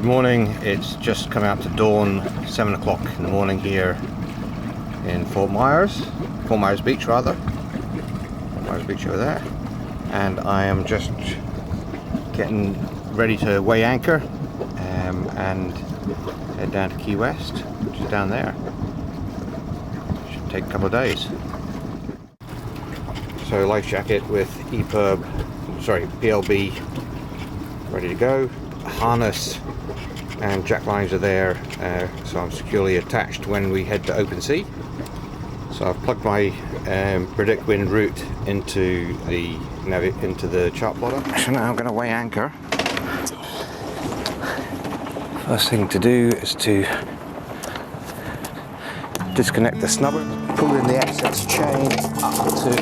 morning. It's just come out to dawn, 7 o'clock in the morning here in Fort Myers Beach rather. Fort Myers Beach over there. And I am just getting ready to weigh anchor and head down to Key West, which is down there. Should take a couple of days. So life jacket with PLB ready to go. Harness and jack lines are there, so I'm securely attached when we head to open sea. So I've plugged my predict wind route into the chart plotter. So now I'm going to weigh anchor. First thing to do is to disconnect the snubber, pull in the excess chain up to the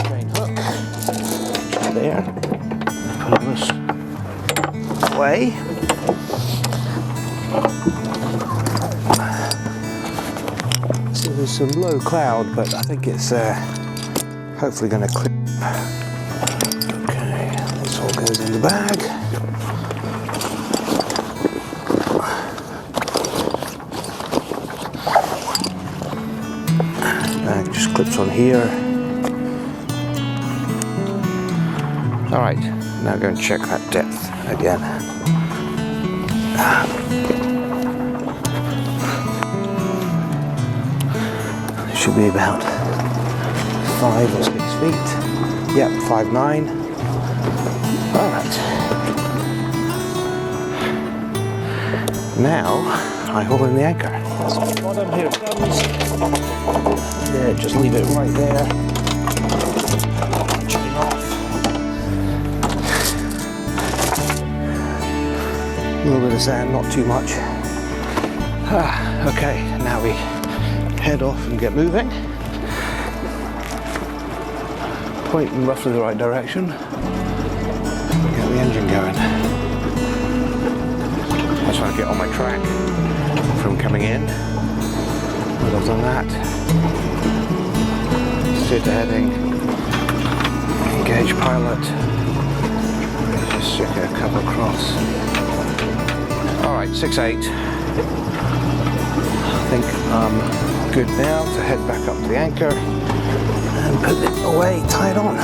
chain hook there, pull this away. So there's some low cloud, but I think it's hopefully going to clear. Okay, this all goes in the bag. Bag just clips on here. Alright, now go and check that depth again. It should be about 5 or 6 feet. Yep, 5'9". Alright. Now I haul in the anchor. That's the bottom, here it comes. Yeah, just leave it right there. Chain off. A little bit of sand, not too much. Okay, now we head off and get moving. Point in roughly the right direction. Get the engine going. I just want to get on my track from coming in. Once I've done that, set the heading, engage pilot, just stick a couple across. Alright, 6'8". I think I'm good now to head back up to the anchor and put it away, tied on.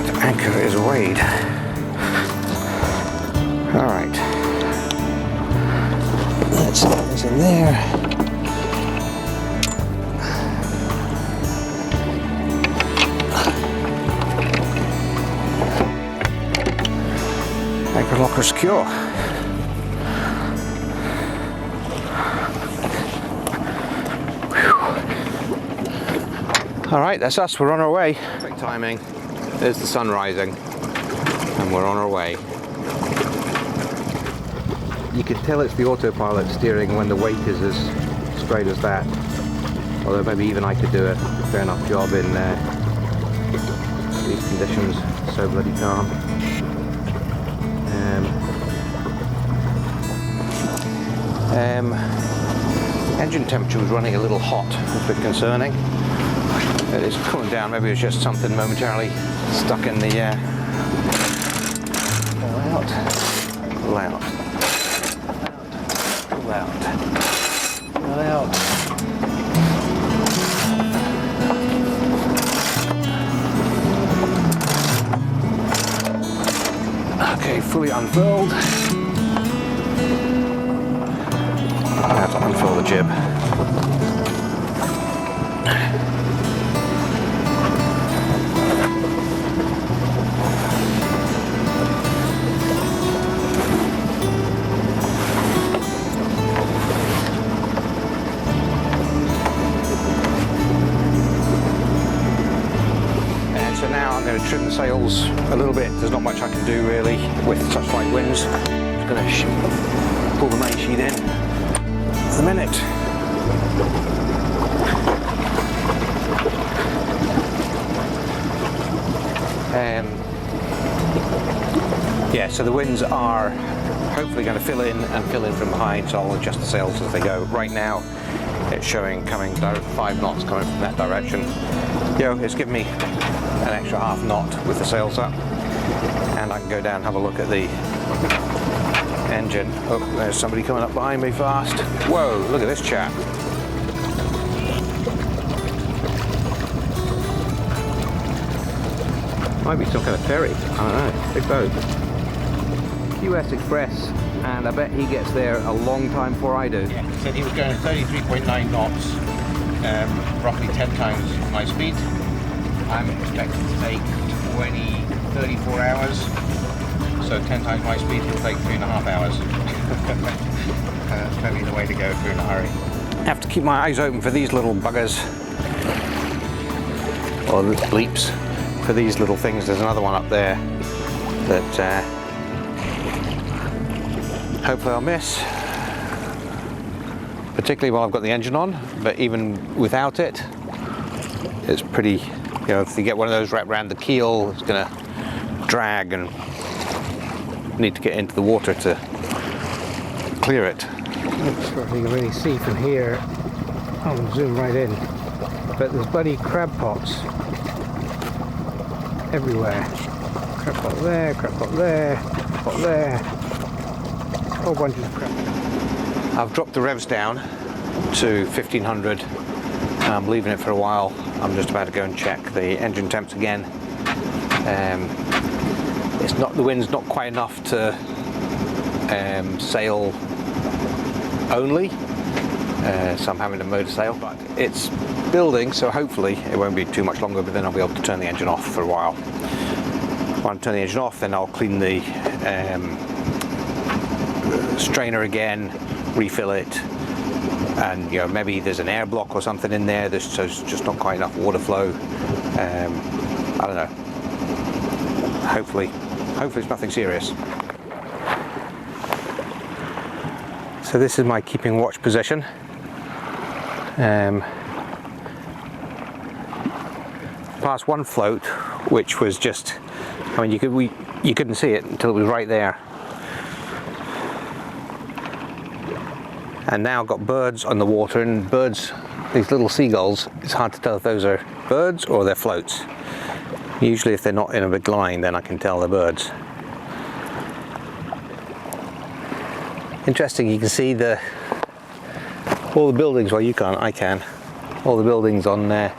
That anchor is weighed. Alright. Let's get this in there. Anchor locker secure. Alright, that's us, we're on our way. Perfect timing. There's the sun rising and we're on our way. You can tell it's the autopilot steering when the weight is as straight as that. Although maybe even I could do a fair enough job in these conditions. So bloody calm. Engine temperature was running a little hot, a bit concerning. It's cooling down, maybe it was just something momentarily stuck in the pull out, pull out, pull out, pull out. Okay, fully unfurled. I have to unfurl the jib. And so now I'm going to trim the sails a little bit. There's not much I can do really with such light winds. I'm just going to pull the main sheet in. A minute. Yeah, so the winds are hopefully going to fill in from behind, so I'll adjust the sails as they go. Right now it's showing coming 5 knots coming from that direction. It's given me an extra half knot with the sails up, and I can go down and have a look at the engine. Oh, there's somebody coming up behind me fast. Whoa, look at this chap. Might be some kind of ferry, I don't know, big boat. US Express, and I bet he gets there a long time before I do. Yeah, he said he was going 33.9 knots, roughly 10 times my speed. I'm expected to take 34 hours, so 10 times my speed will take 3.5 hours. That's probably the way to go if you're in a hurry. I have to keep my eyes open for these little buggers, or the bleeps, for these little things. There's another one up there that hopefully I'll miss, particularly while I've got the engine on, but even without it, it's pretty, if you get one of those wrapped around the keel, it's going to drag and need to get into the water to clear it. I'm not sure if you can really see from here. I'll zoom right in, but there's bloody crab pots everywhere. Crab pot there, crab pot there, pot there. A whole bunch of crap. I've dropped the revs down to 1500. I'm leaving it for a while. I'm just about to go and check the engine temps again. The wind's not quite enough to sail only, so I'm having to motor sail, but it's building, so hopefully it won't be too much longer, but then I'll be able to turn the engine off for a while. When I turn the engine off, then I'll clean the strainer again, refill it, and maybe there's an air block or something in there, so there's just not quite enough water flow. I don't know. Hopefully it's nothing serious. So this is my keeping watch position. Past one float, which was just, you couldn't see it until it was right there. And now I've got birds on the water, and birds, these little seagulls, it's hard to tell if those are birds or they're floats. Usually if they're not in a big line, then I can tell they're birds. Interesting, you can see all the buildings, well you can't, I can. All the buildings on the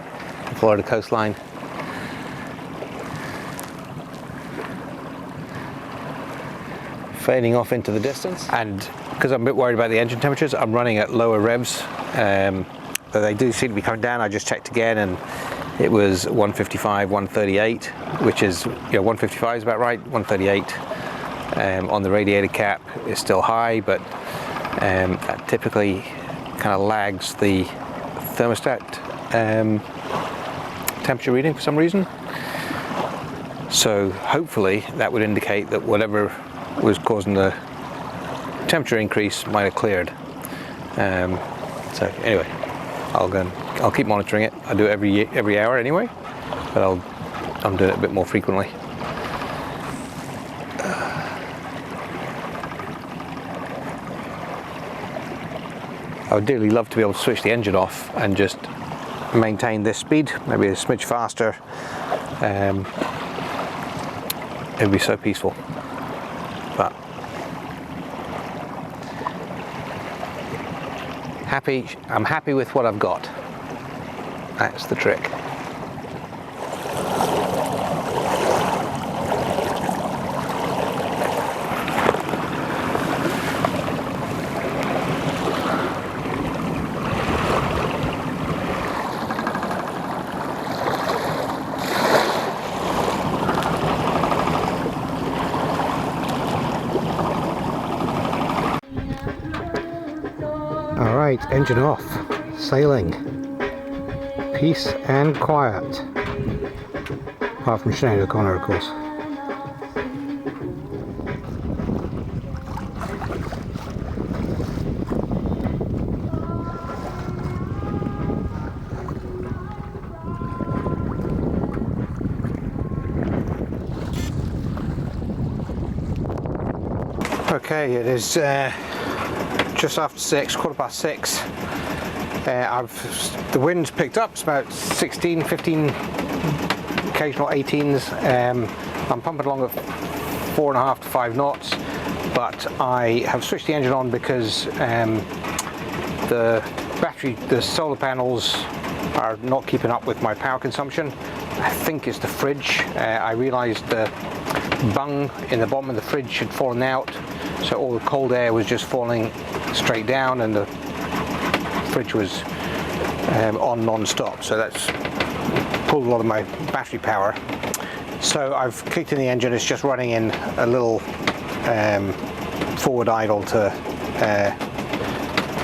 Florida coastline. Fading off into the distance, and because I'm a bit worried about the engine temperatures, I'm running at lower revs. But they do seem to be coming down. I just checked again, and it was 155, 138, which is 155 is about right. 138 on the radiator cap is still high, but that typically kind of lags the thermostat temperature reading for some reason. So hopefully that would indicate that whatever was causing the temperature increase might have cleared. So anyway, I'll keep monitoring it. I do it every hour anyway, but I'm doing it a bit more frequently. I would dearly love to be able to switch the engine off and just maintain this speed, maybe a smidge faster. It would be so peaceful. But I'm happy with what I've got. That's the trick. Alright, engine off, sailing, peace and quiet, apart from Sinead O'Connor of course. Okay, it is just after 6, quarter past 6. The wind's picked up. It's about 16, 15, occasional 18s. I'm pumping along at 4.5 to 5 knots, but I have switched the engine on because the solar panels are not keeping up with my power consumption. I think it's the fridge. I realized the bung in the bottom of the fridge had fallen out, so all the cold air was just falling straight down, and the fridge was on non-stop, so that's pulled a lot of my battery power. So I've kicked in the engine. It's just running in a little forward idle to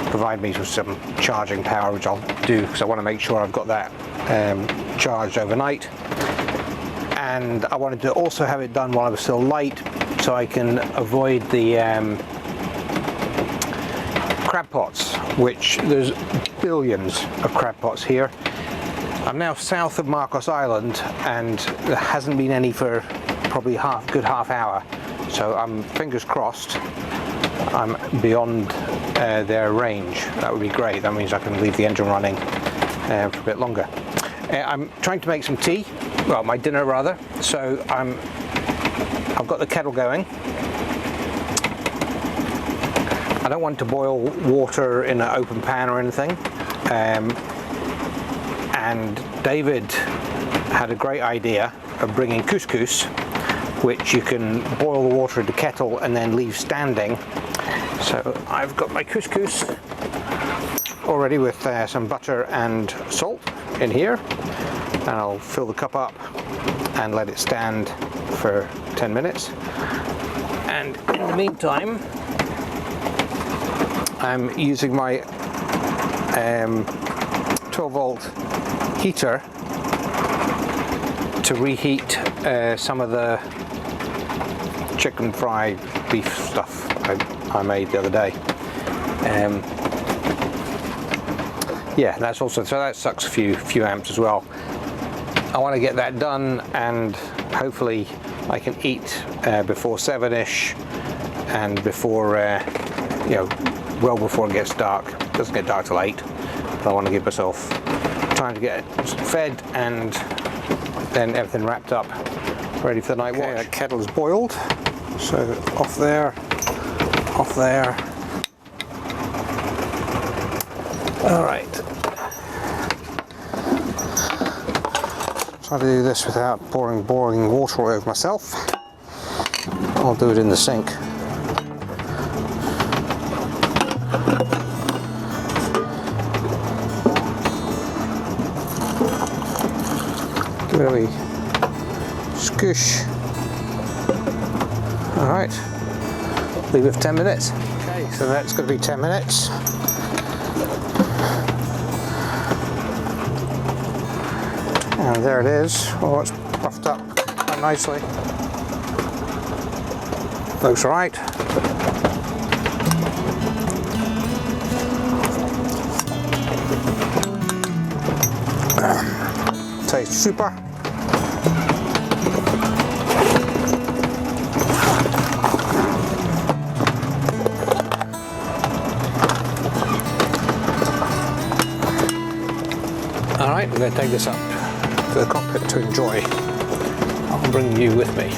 provide me with some charging power, which I'll do because I want to make sure I've got that charged overnight. And I wanted to also have it done while I was still light, so I can avoid the crab pots, which there's billions of crab pots here. I'm now south of Marcos Island, and there hasn't been any for probably good half hour, so I'm fingers crossed I'm beyond their range. That would be great. That means I can leave the engine running for a bit longer. I'm trying to make some tea, well, my dinner rather, so I've got the kettle going. I don't want to boil water in an open pan or anything, and David had a great idea of bringing couscous, which you can boil the water in the kettle and then leave standing. So I've got my couscous already with some butter and salt in here, and I'll fill the cup up and let it stand for 10 minutes. And in the meantime, I'm using my 12-volt heater to reheat some of the chicken fried beef stuff I made the other day. Yeah, that's also, so that sucks a few amps as well. I want to get that done, and hopefully I can eat before 7ish, and before well before it gets dark. It doesn't get dark till 8, but I want to give myself time to get fed and then everything wrapped up, ready for the night watch. That kettle is boiled, so off there, off there. All right. Try to do this without pouring water all over myself. I'll do it in the sink. Give it a wee scoosh. Alright, leave it for 10 minutes. Okay, so that's going to be 10 minutes. And there it is. Oh, it's puffed up quite nicely. Looks right. Tastes super. Alright, I'm going to take this up to the cockpit to enjoy. I'll bring you with me.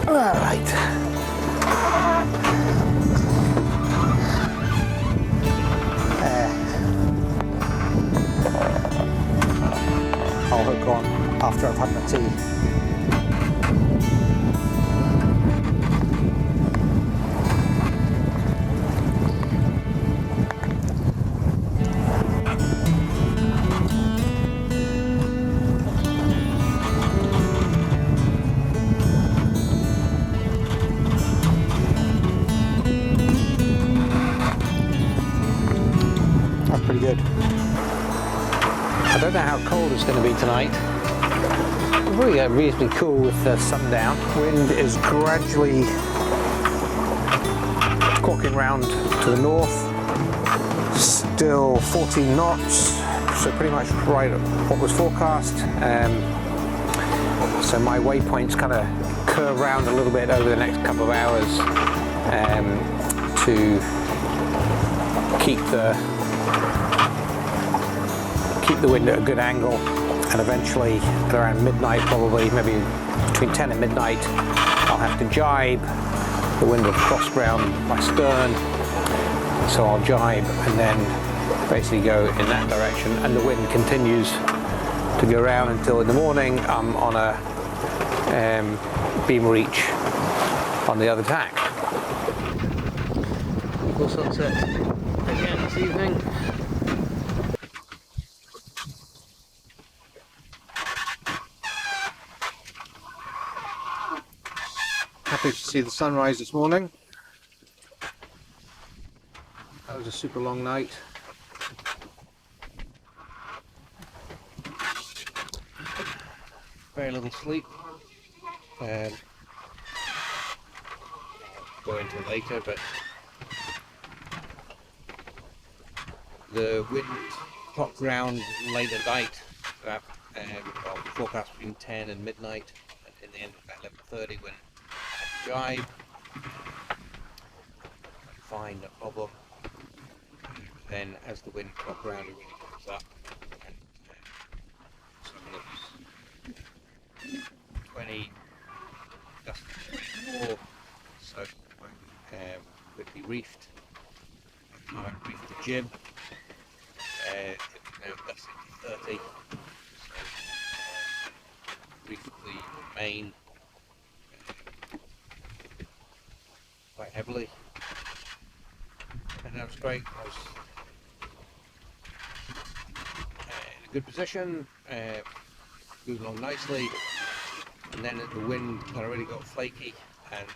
Alright. I'll hook on after I've had my tea. Pretty good. I don't know how cold it's going to be tonight. We're really reasonably cool with the sundown. Wind is gradually clocking round to the north. Still 14 knots, so pretty much right at what was forecast. So my waypoint's kind of curve round a little bit over the next couple of hours to keep the wind at a good angle, and eventually at around midnight, probably maybe between 10 and midnight, I'll have to jibe. The wind will cross round my stern, so I'll jibe and then basically go in that direction, and the wind continues to go around until in the morning I'm on a beam reach on the other tack. Full sunset again this evening. Happy to see the sunrise this morning. That was a super long night. Very little sleep. Go into it later, but the wind dropped round late at night. Well, forecast between 10 and midnight, and in the end of about 11:30 when I had to jibe. Fine, no problem. Then as the wind dropped round, it really comes up, and suddenly it was 20, gust of 24, so quickly reefed. I reefed the jib. It was now gusting to 30, so reefed the main quite heavily, and that was great. I was in a good position, moved along nicely, and then the wind kind of really got flaky and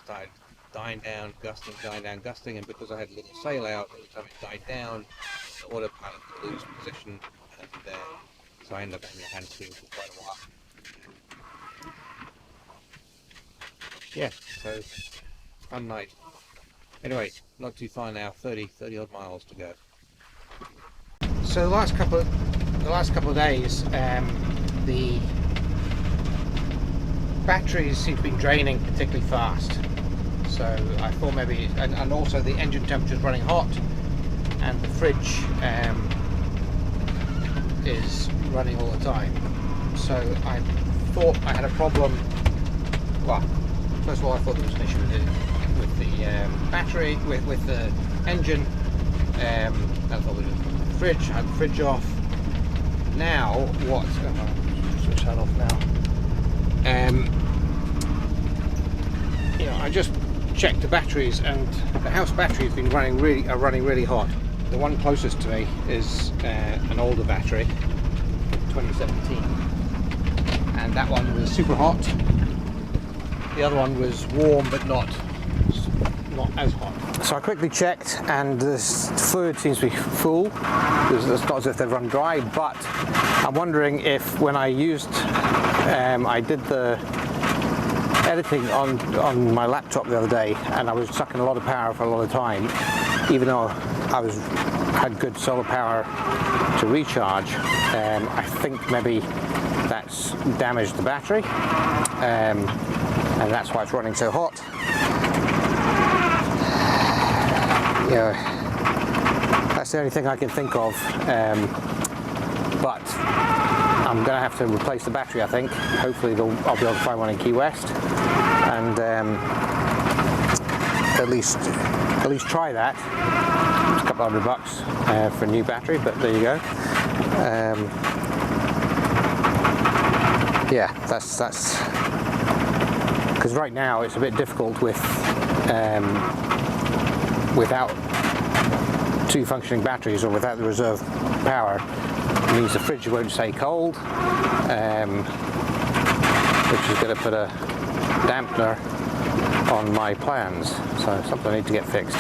started dying down, gusting, and because I had a little sail out, every time it died down, the autopilot would lose position, and so I ended up having a hand steam for quite a while. Yeah, so fun night. Anyway, not too far now, 30 odd miles to go. So the last couple of days, the batteries seem to be draining particularly fast. So I thought maybe, and also the engine temperature is running hot, and the fridge is running all the time. So I thought I had a problem. Well, first of all, I thought there was an issue with the battery, with the engine. I thought it was the fridge. I had the fridge off. Now what? Switch that off now. You know, I just checked the batteries, and the house battery has been running really hot. The one closest to me is an older battery, 2017, and that one was super hot. The other one was warm but not as hot. So I quickly checked, and the fluid seems to be full. It's not as if they've run dry, but I'm wondering if when I used, I did the editing on my laptop the other day, and I was sucking a lot of power for a lot of time, even though I had good solar power to recharge. I think maybe that's damaged the battery, and that's why it's running so hot. Yeah, that's the only thing I can think of, but I'm going to have to replace the battery, I think. Hopefully I'll be able to find one in Key West, and at least try that. It's a couple $100 for a new battery, but there you go. Yeah, that's because right now it's a bit difficult with without two functioning batteries, or without the reserve power. It means the fridge won't stay cold, which is going to put a dampener on my plans, so something I need to get fixed.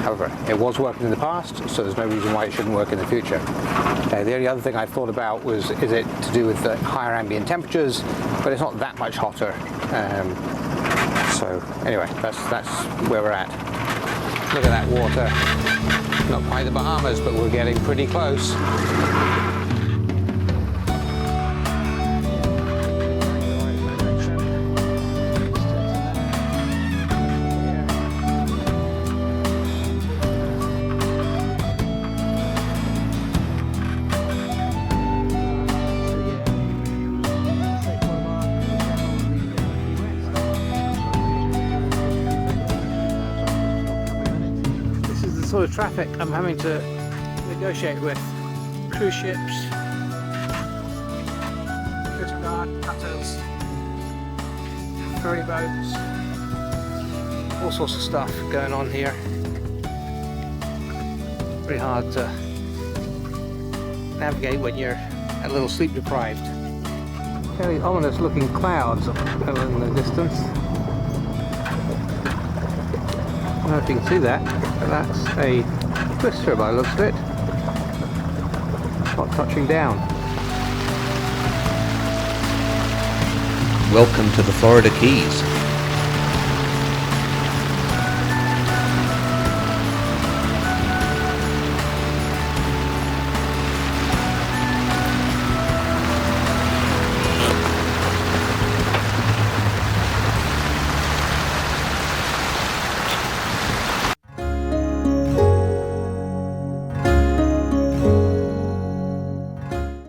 However, it was working in the past, so there's no reason why it shouldn't work in the future. The only other thing I thought about was, is it to do with the higher ambient temperatures? But it's not that much hotter. So anyway, that's where we're at. Look at that water. Not quite the Bahamas, but we're getting pretty close. sort of traffic I'm having to negotiate with. Cruise ships, Coast Guard, cutters, ferry boats, all sorts of stuff going on here. Very hard to navigate when you're a little sleep deprived. Fairly ominous looking clouds over in the distance. I don't know if you can see that, but that's a twister by the looks of it. Not touching down. Welcome to the Florida Keys.